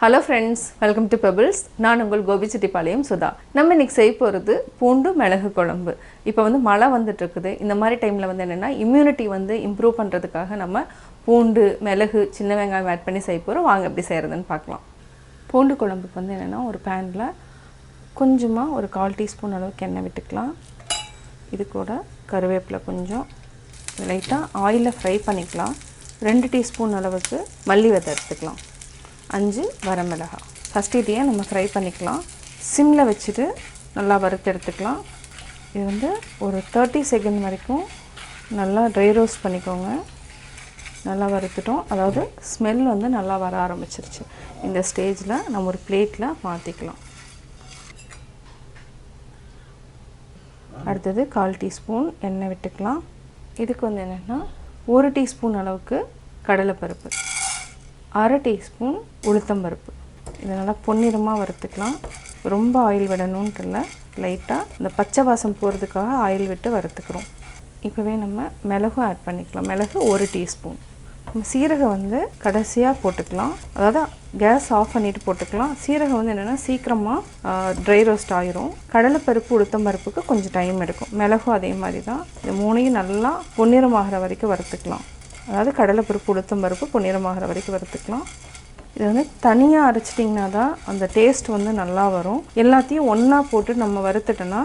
Hello friends, welcome to Pebbles. நான் உங்கள் Gopi Payanam Mukkiyam. நம்ம இன்னைக்கு செய்ய போறது பூண்டு மிளகு குழம்பு. இப்போ வந்து மழை வந்துட்டு இருக்குது. இந்த மாதிரி டைம்ல வந்து என்னன்னா இம்யூனிட்டி வந்து இம்ப்ரூவ் பண்றதுக்காக நம்ம பூண்டு, மிளகு, சின்ன வெங்காயம் ஆட் பண்ணி செய்ய போறோம். வாங்க எப்படி செய்யறதுன்னு பார்க்கலாம். பூண்டு குழம்புக்கு வந்து என்னன்னா ஒரு panல கொஞ்சமா ஒரு 1/4 டீஸ்பூன் அளவுக்கு எண்ணெய் விட்டுக்கலாம். இது கூட கறிவேப்பிலை கொஞ்சம் லைட்டா ஆயில்ல ஃப்ரை பண்ணிக்கலாம். 2 டீஸ்பூன் அளவுக்கு மல்லி விதை எடுத்துக்கலாம். 5 வரமிளகாய். ஃபர்ஸ்ட் இதையே நம்ம ஃப்ரை பண்ணிக்கலாம். சிம்ல வச்சிட்டு நல்லா வறுத்து எடுத்துக்கலாம். இது வந்து ஒரு 30 செகண்ட் வரைக்கும் நல்லா ட்ரை ரோஸ்ட் பண்ணிக்கோங்க. நல்லா வறுத்துட்டோம். அதாவது ஸ்மெல் வந்து நல்லா வர ஆரம்பிச்சிருச்சு. இந்த ஸ்டேஜ்ல நம்ம ஒரு பிளேட்ல மாத்திக்கலாம். அடுத்தது 1/4 டீஸ்பூன் எண்ணெய் விட்டுக்கலாம். இதுக்கு வந்து என்னன்னா 1 டீஸ்பூன் அளவுக்கு கடலைப்பருப்பு, 1/2 டீஸ்பூன் உளுத்தம்பருப்பு. இதை நல்லா பொன்னிறமாக வறுத்துக்கலாம். ரொம்ப ஆயில் விடணுன்ட்டு இல்லை, லைட்டாக இந்த பச்சை வாசம் போகிறதுக்காக ஆயில் விட்டு வறுத்துக்கிறோம். இப்போவே நம்ம மிளகும் ஆட் பண்ணிக்கலாம். மிளகு 1 டீஸ்பூன். நம்ம சீரகம் வந்து கடைசியாக போட்டுக்கலாம். அதாவது கேஸ் ஆஃப் பண்ணிவிட்டு போட்டுக்கலாம். சீரகம் வந்து என்னென்னா சீக்கிரமாக ட்ரை ரோஸ்ட் ஆகிரும். கடலைப்பருப்பு உளுத்தம்பருப்புக்கு கொஞ்சம் டைம் எடுக்கும். மிளகும் அதே மாதிரி தான். இந்த மூணையும் நல்லா பொன்னிறமாகிற வரைக்கும் வறுத்துக்கலாம். அதாவது கடலைப்பருப்பு உளுத்தம்பருப்பு பொன்னிறமாகிற வரைக்கும் வறுத்துக்கலாம். இது வந்து தனியாக அரைச்சிட்டிங்கன்னா தான் அந்த டேஸ்ட் வந்து நல்லா வரும். எல்லாத்தையும் ஒன்றா போட்டு நம்ம வறுத்துட்டோன்னா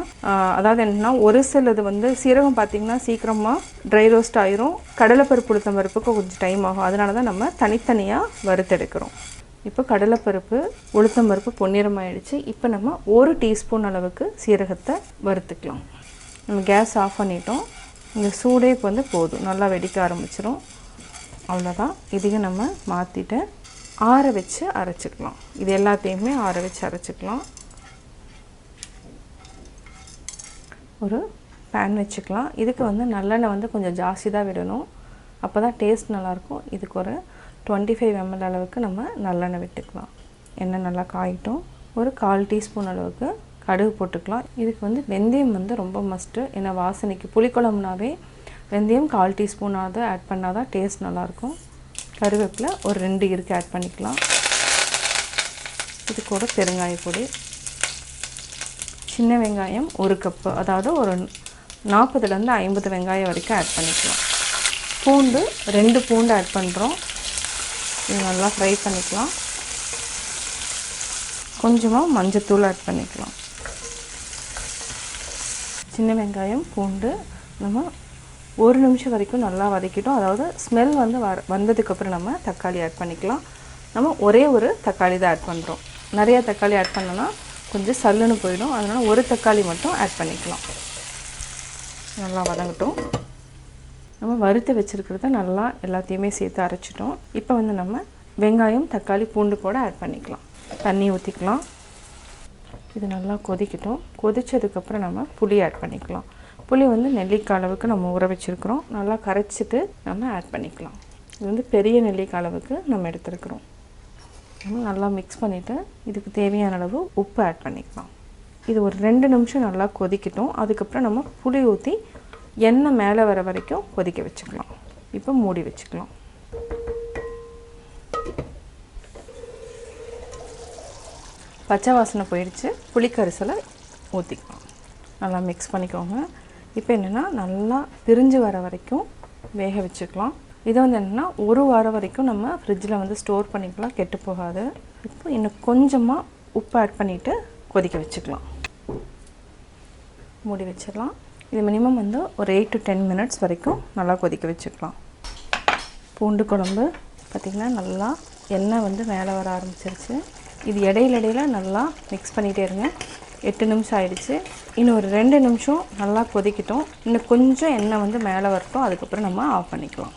அதாவது என்னென்னா ஒரு சிலது வந்து சீரகம் பார்த்திங்கன்னா சீக்கிரமாக ட்ரை ரோஸ்ட் ஆயிரும். கடலைப்பருப்பு உளுத்தம்பருப்புக்கு கொஞ்சம் டைம் ஆகும். அதனால தான் நம்ம தனித்தனியாக வறுத்தெடுக்கிறோம். இப்போ கடலைப்பருப்பு உளுத்தம்பருப்பு பொன்னிறமாயிடுச்சு. இப்போ நம்ம 1 டீஸ்பூன் அளவுக்கு சீரகத்தை வறுத்துக்கலாம். நம்ம கேஸ் ஆஃப் பண்ணிட்டோம். இந்த சூடே இப்போ வந்து போதும், நல்லா வெடிக்க ஆரம்பிச்சிடும். அவ்வளோதான். இதையும் நம்ம மாற்றிட்டு ஆற வச்சு அரைச்சிக்கலாம். இது எல்லாத்தையுமே ஆற வச்சு அரைச்சிக்கலாம். ஒரு பேன் வச்சுக்கலாம். இதுக்கு வந்து நல்லெண்ணெய் வந்து கொஞ்சம் ஜாஸ்தி தான் விடணும், அப்போ தான் டேஸ்ட் நல்லாயிருக்கும். இதுக்கு ஒரு 25 ml அளவுக்கு நம்ம நல்லெண்ணெய் விட்டுக்கலாம். எண்ணெய் நல்லா காயிட்டும். ஒரு 1/4 டீஸ்பூன் அளவுக்கு கடுகு போட்டுக்கலாம். இதுக்கு வந்து வெந்தயம் வந்து ரொம்ப மஸ்ட்டு. ஏன்னா வாசனைக்கு புளிக்குழம்புனாவே வெந்தயம் 1/4 டீஸ்பூனாவது ஆட் பண்ணால் தான் டேஸ்ட் நல்லாயிருக்கும். கருவேப்பிலை ஒரு 2 இருக்கு ஆட் பண்ணிக்கலாம். இது கூட பெருங்காய பொடி, சின்ன வெங்காயம் 1 கப்பு, அதாவது ஒரு 40லேருந்து 50 வெங்காயம் வரைக்கும் ஆட் பண்ணிக்கலாம். பூண்டு 2 பூண்டு ஆட் பண்ணுறோம். இது நல்லா ஃப்ரை பண்ணிக்கலாம். கொஞ்சமாக மஞ்சத்தூள் ஆட் பண்ணிக்கலாம். சின்ன வெங்காயம் பூண்டு நம்ம 1 நிமிஷம் வரைக்கும் நல்லா வதக்கிட்டோம். அதாவது ஸ்மெல் வந்து வந்ததுக்கப்புறம் நம்ம தக்காளி ஆட் பண்ணிக்கலாம். நம்ம ஒரே ஒரு தக்காளி தான் ஆட் பண்ணுறோம். நிறையா தக்காளி ஆட் பண்ணோன்னா கொஞ்சம் சல்லுன்னு போயிடும். அதனால் ஒரு தக்காளி மட்டும் ஆட் பண்ணிக்கலாம். நல்லா வதங்கட்டும். நம்ம வறுத்து வச்சுருக்கிறத நல்லா எல்லாத்தையுமே சேர்த்து அரைச்சிட்டோம். இப்போ வந்து நம்ம வெங்காயம் தக்காளி பூண்டு கூட ஆட் பண்ணிக்கலாம். தண்ணி ஊற்றிக்கலாம். இது நல்லா கொதிக்கட்டும். கொதித்ததுக்கப்புறம் நம்ம புளி ஆட் பண்ணிக்கலாம். புளி வந்து நெல்லிக்காய் அளவுக்கு நம்ம ஊற வச்சுருக்கிறோம். நல்லா கரைச்சிட்டு நம்ம ஆட் பண்ணிக்கலாம். இது வந்து பெரிய நெல்லிக்காய் அளவுக்கு நம்ம எடுத்துருக்குறோம். நம்ம நல்லா மிக்ஸ் பண்ணிவிட்டு இதுக்கு தேவையான அளவு உப்பு ஆட் பண்ணிக்கலாம். இது ஒரு 2 நிமிஷம் நல்லா கொதிக்கட்டும். அதுக்கப்புறம் நம்ம புளி ஊற்றி எண்ணெய் மேலே வர வரைக்கும் கொதிக்க வச்சுக்கலாம். இப்போ மூடி வச்சுக்கலாம். பச்சை வாசனை போயிடுச்சு. புளிக்கரிசலை ஊற்றிக்கலாம். நல்லா மிக்ஸ் பண்ணிக்கோங்க. இப்போ என்னென்னா நல்லா பிரிஞ்சு வர வரைக்கும் வேக வச்சுக்கலாம். இது வந்து என்னென்னா 1 வாரம் வரைக்கும் நம்ம ஃப்ரிட்ஜில் வந்து ஸ்டோர் பண்ணிக்கலாம், கெட்டு போகாது. இப்போ இன்னும் கொஞ்சமாக உப்பு ஆட் பண்ணிவிட்டு கொதிக்க வச்சுக்கலாம். மூடி வச்சிடலாம். இது மினிமம் வந்து ஒரு 8 to 10 மினிட்ஸ் வரைக்கும் நல்லா கொதிக்க வச்சுக்கலாம். பூண்டு குழம்பு பார்த்திங்கன்னா நல்லா எண்ணெய் வந்து மேலே வர ஆரம்பிச்சிருச்சு. இது இடையில நல்லா மிக்ஸ் பண்ணிகிட்டே இருங்க. 8 நிமிஷம் ஆயிடுச்சு. இன்னும் ஒரு 2 நிமிஷம் நல்லா கொதிக்கட்டும். இன்னும் கொஞ்சம் எண்ணெய் வந்து மேலே வரட்டும். அதுக்கப்புறம் நம்ம ஆஃப் பண்ணிக்கலாம்.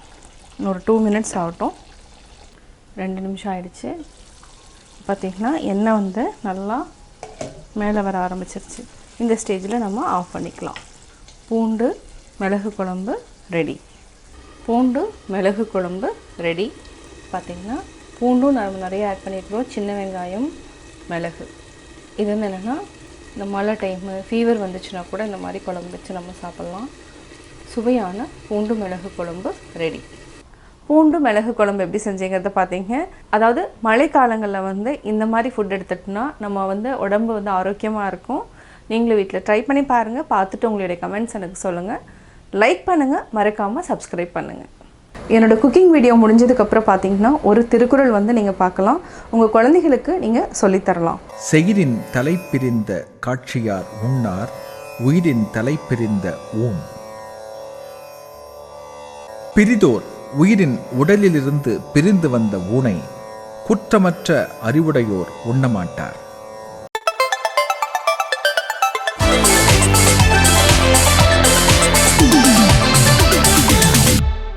இன்னும் ஒரு 2 மினிட்ஸ் ஆகட்டும். 2 நிமிஷம் ஆயிடுச்சு. பார்த்திங்கன்னா எண்ணெய் வந்து நல்லா மேலே வர ஆரம்பிச்சிருச்சு. இந்த ஸ்டேஜில் நம்ம ஆஃப் பண்ணிக்கலாம். பூண்டு மிளகு குழம்பு ரெடி. பூண்டு மிளகு குழம்பு ரெடி. பார்த்திங்கன்னா பூண்டும் நம்ம நிறைய ஆட் பண்ணியிருக்கிறோம். சின்ன வெங்காயம், மிளகு. இது வந்து என்னென்னா இந்த மழை டைமு ஃபீவர் வந்துச்சுன்னா கூட இந்த மாதிரி குழம்பு வச்சு நம்ம சாப்பிட்லாம். சுவையான பூண்டு மிளகு குழம்பு ரெடி. பூண்டு மிளகு குழம்பு எப்படி செஞ்சீங்கிறத பார்த்தீங்க. அதாவது மழைக்காலங்களில் வந்து இந்த மாதிரி ஃபுட் எடுத்துட்டோம்னா நம்ம வந்து உடம்பு வந்து ஆரோக்கியமாக இருக்கும். நீங்களும் வீட்டில் ட்ரை பண்ணி பாருங்கள். பார்த்துட்டு உங்களுடைய கமெண்ட்ஸ் எனக்கு சொல்லுங்கள். லைக் பண்ணுங்கள், மறக்காமல் சப்ஸ்கிரைப் பண்ணுங்கள். என்னோட குக்கிங் வீடியோ முடிஞ்சதுக்கப்புறம் பார்த்தீங்கன்னா ஒரு திருக்குறள் வந்து நீங்கள் பார்க்கலாம். உங்கள் குழந்தைகளுக்கு நீங்கள் சொல்லித்தரலாம். செயிரின் தலை பிரிந்த காட்சியார் உண்ணார், உயிரின் தலை பிரிந்த ஊன். பிரிதோர் உயிரின் உடலிலிருந்து பிரிந்து வந்த ஊனை குற்றமற்ற அறிவுடையோர் உண்ணமாட்டார்.